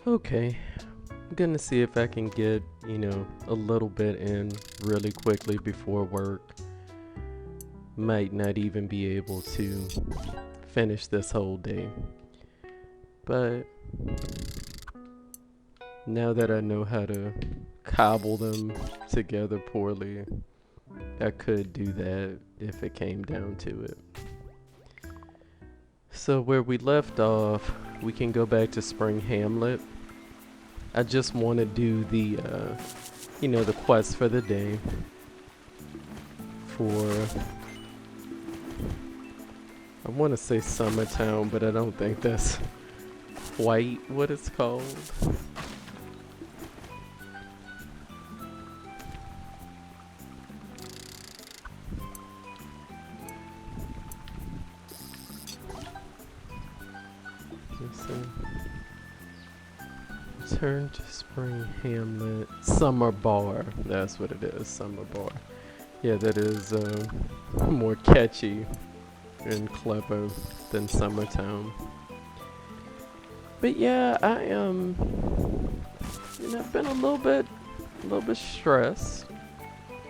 Okay, I'm gonna see if I can get, a little bit in really quickly before work. Might not even be able to finish this whole day. But now that I know how to cobble them together poorly, I could do that if it came down to it. So where we left off, we can go back to Spring Hamlet. I just want to do the quest for the day for, I want to say Summertown, but I don't think that's quite what it's called. Let's see. Turn to Spring Hamlet. Summer Bar. That's what it is. Summer Bar. Yeah, that is more catchy and clever than Summertown. But yeah, I am. I've been a little bit stressed,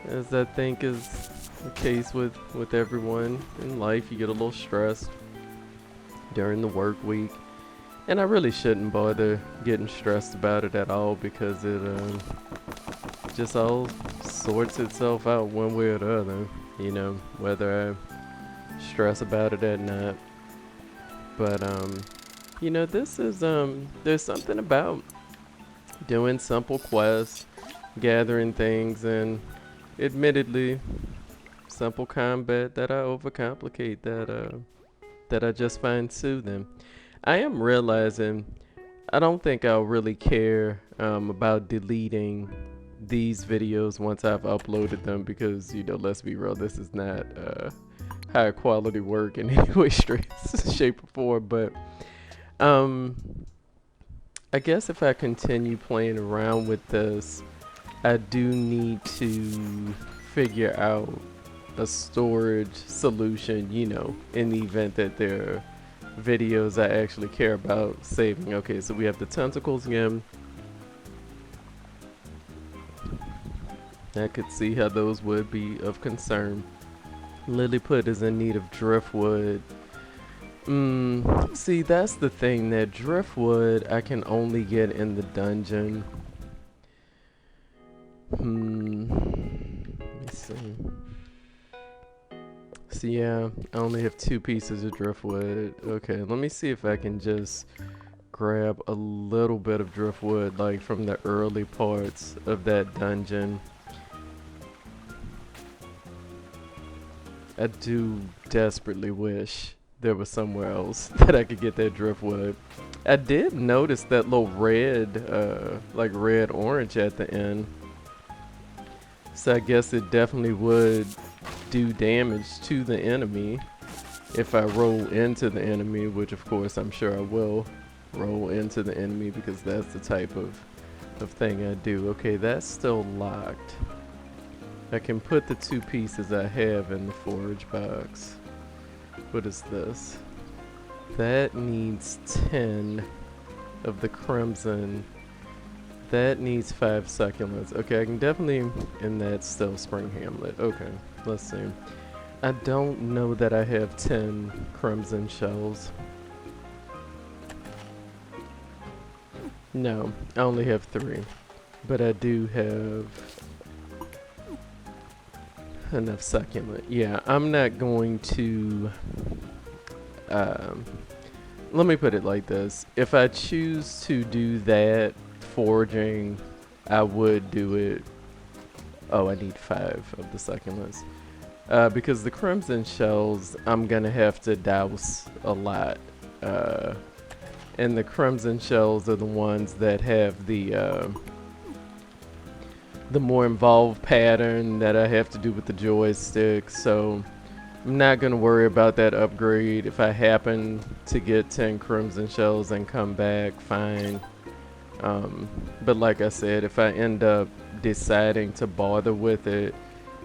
as I think is the case with everyone in life. You get a little stressed during the work week. And I really shouldn't bother getting stressed about it at all because it just all sorts itself out one way or the other, whether I stress about it or not. But this is there's something about doing simple quests, gathering things, and admittedly simple combat that I overcomplicate that I just find soothing. I am realizing I don't think I'll really care about deleting these videos once I've uploaded them because, let's be real, this is not high quality work in any way, shape, or form. But I guess if I continue playing around with this, I do need to figure out a storage solution, in the event that there are videos I actually care about saving. Okay, so we have the tentacles again. I could see how those would be of concern. Lilliput is in need of driftwood. See, that's the thing, that driftwood I can only get in the dungeon. Let me see. So yeah, I only have 2 pieces of driftwood. Okay, let me see if I can just grab a little bit of driftwood, like from the early parts of that dungeon. I do desperately wish there was somewhere else that I could get that driftwood. I did notice that little red, like red orange at the end. So I guess it definitely would do damage to the enemy if I roll into the enemy, which of course I'm sure I will roll into the enemy because that's the type of thing I do. Okay, that's still locked. I can put the 2 pieces I have in the forage box. What is this? That needs 10 of the crimson. That needs 5 succulents. Okay, I can definitely, and that's still Spring Hamlet. Okay, let's see. I don't know that I have 10 crimson shells. No, I only have 3. But I do have enough succulent. Yeah, I'm not going to, let me put it like this. If I choose to do that foraging, I would do it. Oh, I need 5 of the succulents. Because the crimson shells, I'm gonna have to douse a lot. And the crimson shells are the ones that have the more involved pattern that I have to do with the joystick. So I'm not gonna worry about that upgrade. If I happen to get 10 crimson shells and come back, fine. But like I said, if I end up deciding to bother with it,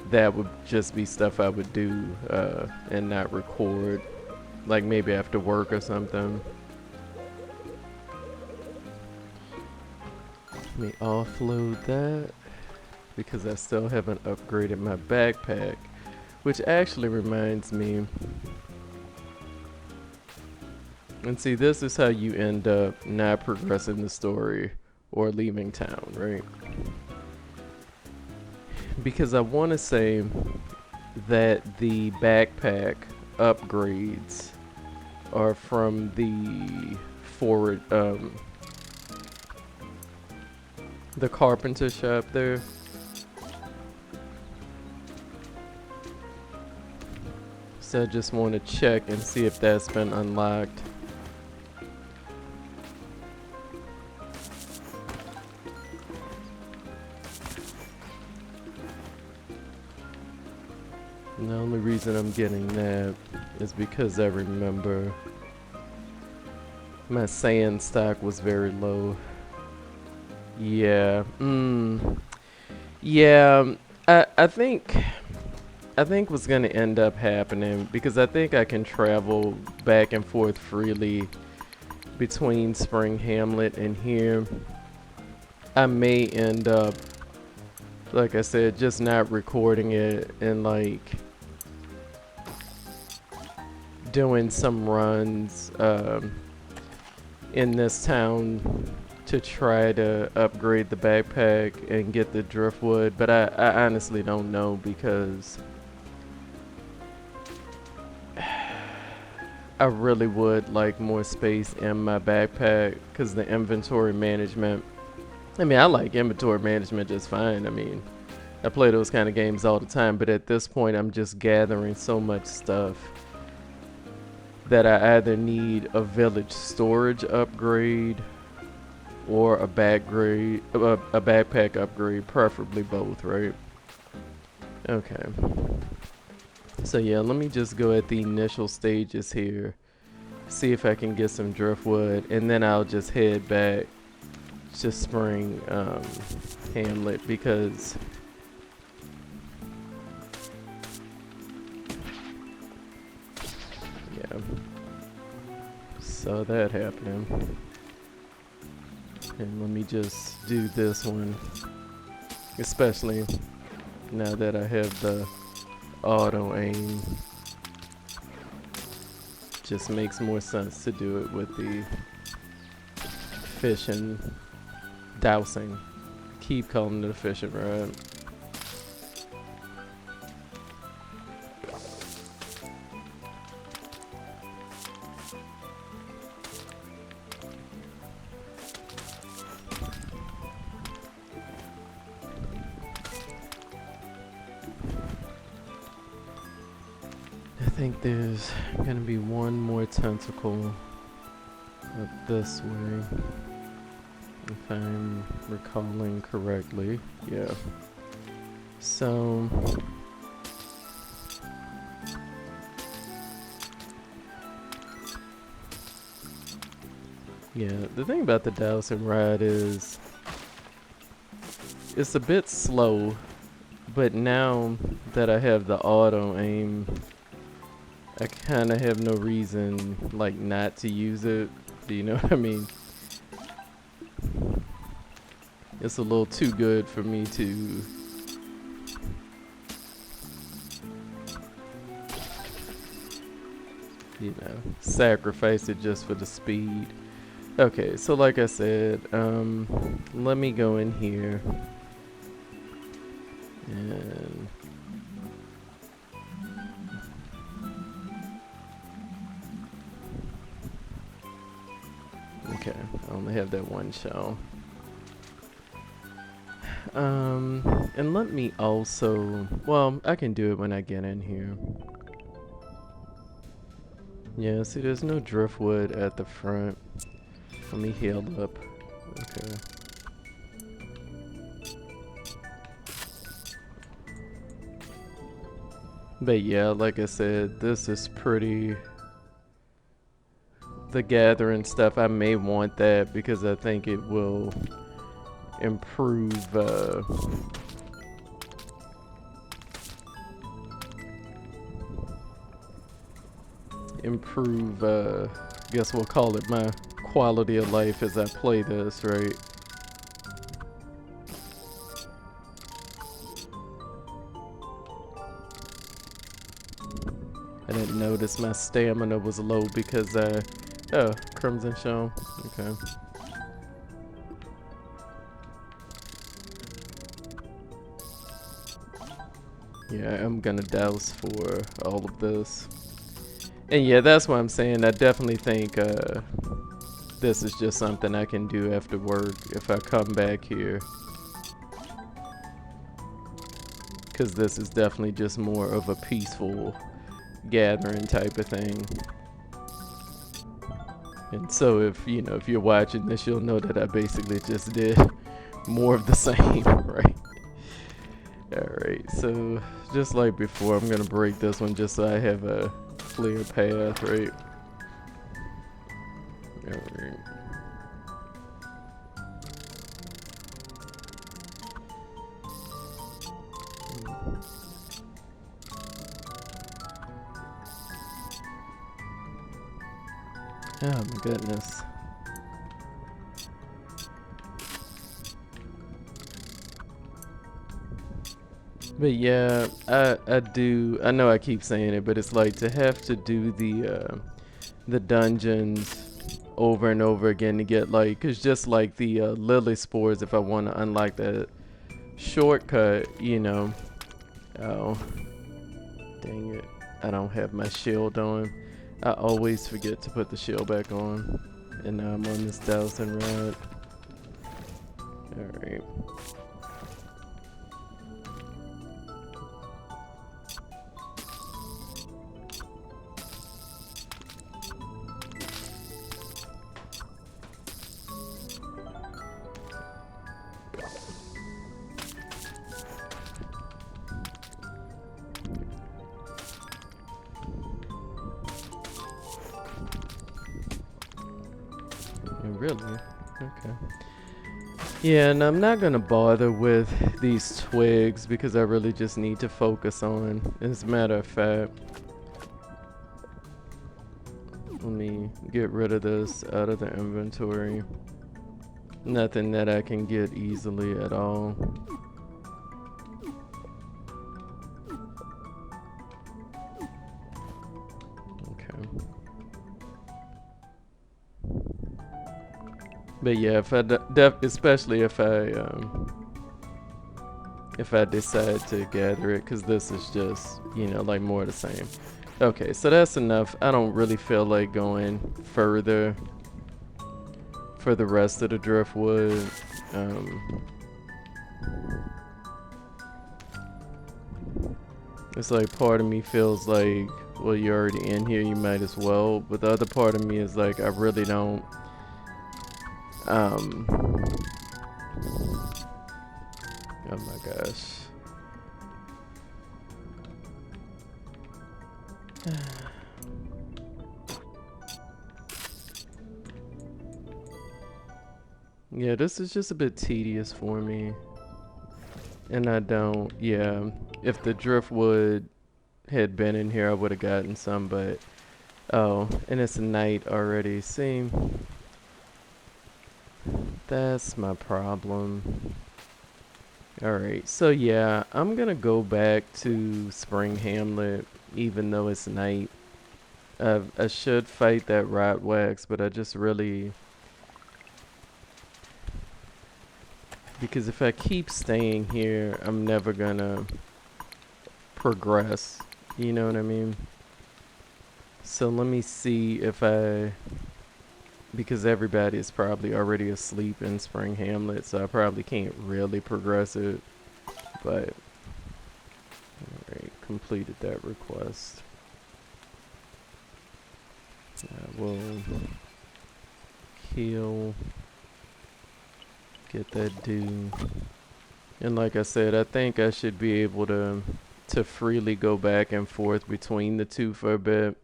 that would just be stuff I would do and not record, like maybe after work or something. Let me offload that because I still haven't upgraded my backpack, which actually reminds me. And see, this is how you end up not progressing the story or leaving town, right? Because I want to say that the backpack upgrades are from the forward, the carpenter shop there. So I just want to check and see if that's been unlocked. And the only reason I'm getting that is because I remember my sand stock was very low. Yeah. Yeah. I think what's gonna end up happening, because I think I can travel back and forth freely between Spring Hamlet and here. I may end up, like I said, just not recording it and like doing some runs in this town to try to upgrade the backpack and get the driftwood, but I honestly don't know, because I really would like more space in my backpack, because the inventory management, I mean, I like inventory management just fine. I mean, I play those kind of games all the time, but at this point I'm just gathering so much stuff that I either need a village storage upgrade or a backpack upgrade, preferably both, right? Okay. So yeah, let me just go at the initial stages here, see if I can get some driftwood, and then I'll just head back to Spring Hamlet, because yeah, saw that happening. And let me just do this one, especially now that I have the auto aim. Just makes more sense to do it with the fishing dowsing. Keep calling it a fishing rod. I think there's gonna be one more tentacle up this way, if I'm recalling correctly. Yeah. So yeah, the thing about the dowsing rod is it's a bit slow, but now that I have the auto aim, I kind of have no reason like not to use it. Do you know what I mean? It's a little too good for me to sacrifice it just for the speed. Okay, so like I said, let me go in here and okay, I only have that one shell. And let me also, well, I can do it when I get in here. Yeah, see, there's no driftwood at the front. Let me heal up. Okay. But yeah, like I said, this is pretty... The gathering stuff, I may want that because I think it will improve guess we'll call it my quality of life as I play this, right? noticed my stamina was low because oh, Crimson Shell. Okay. Yeah, I'm gonna douse for all of this. And yeah, that's what I'm saying. I definitely think this is just something I can do after work if I come back here. Because this is definitely just more of a peaceful gathering type of thing. And so if, you know, if you're watching this, you'll know that I basically just did more of the same, right? Alright, so just like before, I'm gonna break this one just so I have a clear path, right? Alright. Oh my goodness. But yeah, I know I keep saying it, but it's like to have to do the dungeons over and over again to get like, cause just like the lily spores, if I want to unlock that shortcut, you know. Oh, dang it. I don't have my shield on. I always forget to put the shield back on. And now I'm on this dowsing rod. Alright. Really? Okay. Yeah, and I'm not gonna bother with these twigs because I really just need to focus on. As a matter of fact, let me get rid of this out of the inventory. Nothing that I can get easily at all. Okay. But yeah, especially if I decide to gather it, because this is just, you know, like more of the same. Okay, so that's enough. I don't really feel like going further for the rest of the driftwood. It's like part of me feels like, well, you're already in here, you might as well. But the other part of me is like, I really don't. Oh my gosh. Yeah, this is just a bit tedious for me. And I don't, yeah. If the driftwood had been in here, I would have gotten some, but oh, and it's night already. See, that's my problem. Alright, so yeah, I'm gonna go back to Spring Hamlet, even though it's night. I should fight that Rotwax, but I just really... Because if I keep staying here, I'm never gonna progress. You know what I mean? So let me see if I... Because everybody is probably already asleep in Spring Hamlet, so I probably can't really progress it. But... Alright, completed that request. I will heal, get that due. And like I said, I think I should be able to freely go back and forth between the two for a bit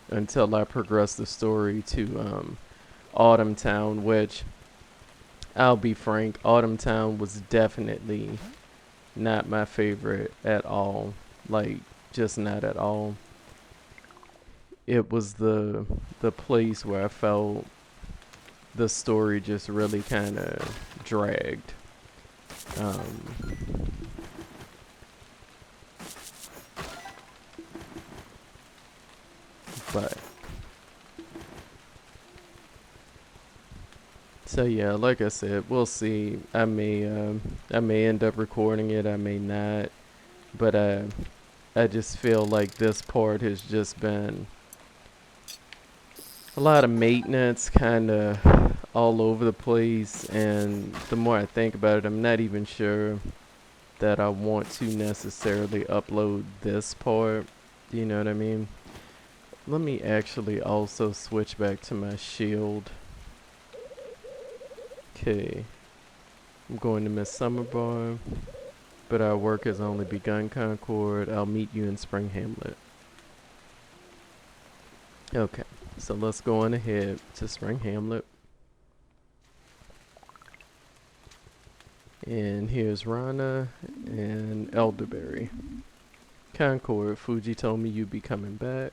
until I progress the story to Autumn Town, which I'll be frank, Autumn Town was definitely not my favorite at all. Like, just not at all. It was the place where I felt the story just really kind of dragged. by. So yeah, like I said, we'll see. I may end up recording it, I may not, but I just feel like this part has just been a lot of maintenance, kind of all over the place, and the more I think about it, I'm not even sure that I want to necessarily upload this part. You know what I mean? Let me actually also switch back to my shield. Okay, I'm going to Miss Summer Bar, but our work has only begun, Concord. I'll meet you in Spring Hamlet. Okay, so let's go on ahead to Spring Hamlet. And here's Rana and Elderberry. Concord, Fuji told me you'd be coming back.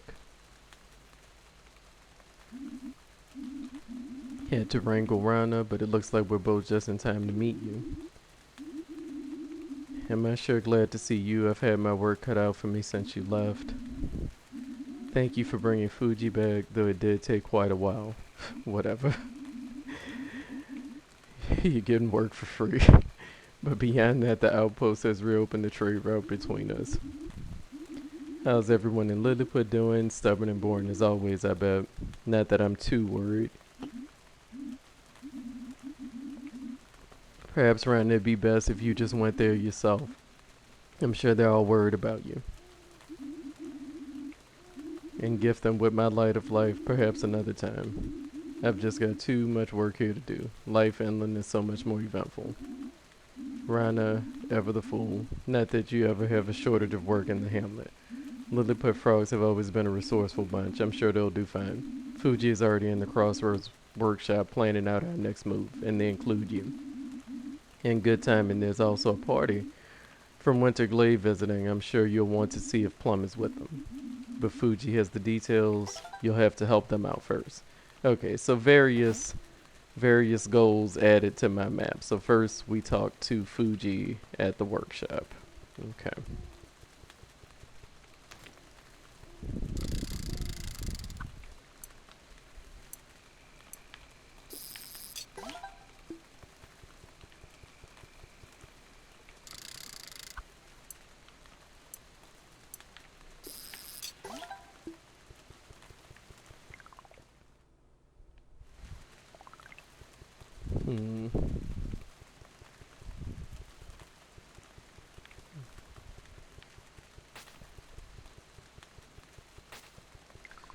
Had to wrangle Rana, but it looks like we're both just in time to meet you. Am I sure glad to see you? I've had my work cut out for me since you left. Thank you for bringing Fuji back, though it did take quite a while. Whatever. You're getting work for free. But beyond that, the outpost has reopened the trade route between us. How's everyone in Lilliput doing? Stubborn and boring as always, I bet. Not that I'm too worried. Perhaps, Ryan, it'd be best if you just went there yourself. I'm sure they're all worried about you. And gift them with my light of life, perhaps another time. I've just got too much work here to do. Life inland is so much more eventful. Rana, ever the fool. Not that you ever have a shortage of work in the hamlet. Lilliput frogs have always been a resourceful bunch. I'm sure they'll do fine. Fuji is already in the Crossroads workshop planning out our next move, and they include you. In good timing, there's also a party from Winterglade visiting. I'm sure you'll want to see if Plum is with them. But Fuji has the details. You'll have to help them out first. Okay, so various goals added to my map. So first we talk to Fuji at the workshop. Okay.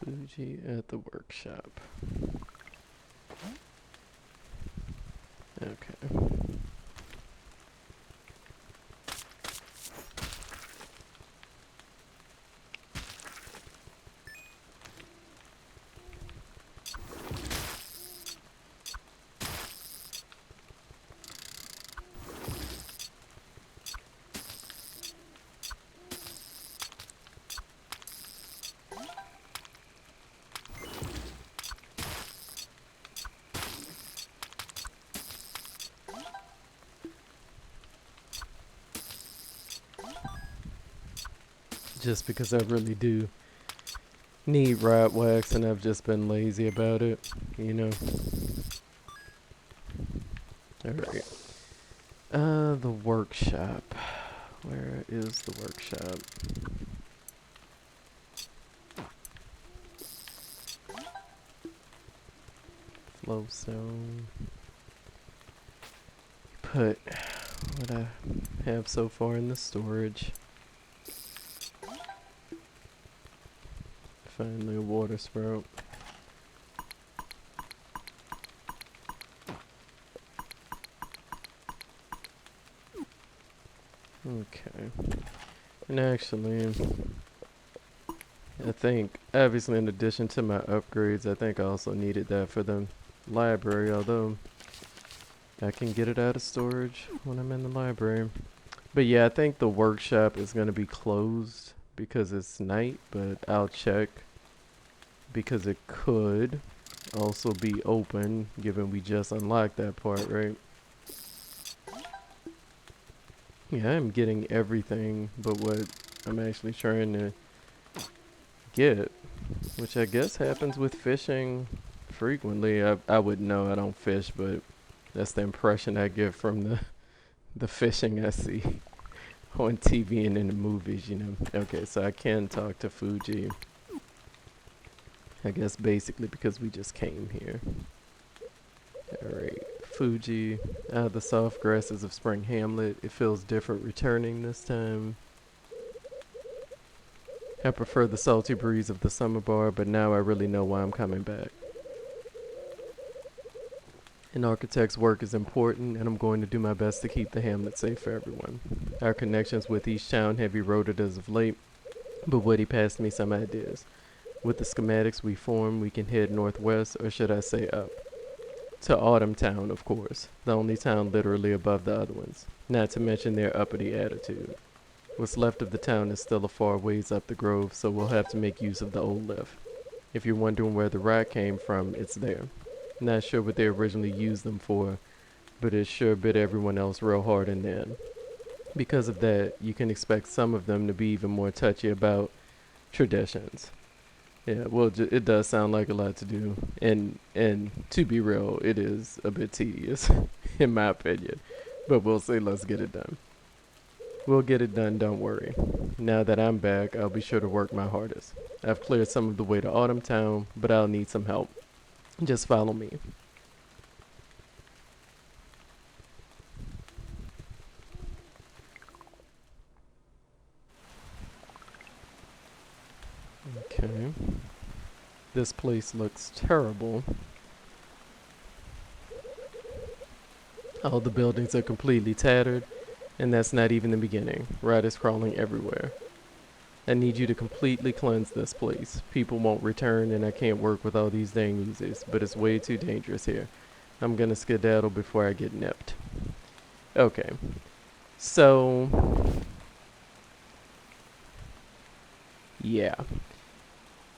Fuji at the workshop. Okay. Just because I really do need rat wax and I've just been lazy about it, you know. Alright. The workshop. Where is the workshop? Flowstone. Put what I have so far in the storage. Finally a water sprout. Okay. And actually, I think, obviously in addition to my upgrades, I think I also needed that for the library, although I can get it out of storage when I'm in the library. But yeah, I think the workshop is going to be closed because it's night, but I'll check because it could also be open given we just unlocked that part, right? Yeah, I'm getting everything but what I'm actually trying to get. which I guess happens with fishing frequently. I wouldn't know, I don't fish, but that's the impression I get from the fishing I see on TV and in the movies, you know. Okay, so I can talk to Fuji. I guess basically because we just came here. Alright, Fuji. The soft grasses of Spring Hamlet. It feels different returning this time. I prefer the salty breeze of the summer bar, but now I really know why I'm coming back. An architect's work is important, and I'm going to do my best to keep the hamlet safe for everyone. Our connections with each town have eroded as of late, but Woody passed me some ideas. With the schematics we formed, we can head northwest, or should I say up. To Autumn Town, of course, the only town literally above the other ones, not to mention their uppity attitude. What's left of the town is still a far ways up the grove, so we'll have to make use of the old lift. If you're wondering where the rock came from, it's there. Not sure what they originally used them for, but it sure bit everyone else real hard in the end. Because of that, you can expect some of them to be even more touchy about traditions. Yeah, well, it does sound like a lot to do, and to be real, it is a bit tedious, in my opinion. But we'll say let's get it done. We'll get it done, don't worry. Now that I'm back, I'll be sure to work my hardest. I've cleared some of the way to Autumn Town, but I'll need some help. Just follow me. Okay. This place looks terrible. All the buildings are completely tattered, and that's not even the beginning. Rat is crawling everywhere. I need you to completely cleanse this place. People won't return, and I can't work with all these dang oozes, but it's way too dangerous here. I'm gonna skedaddle before I get nipped. Okay. So, yeah.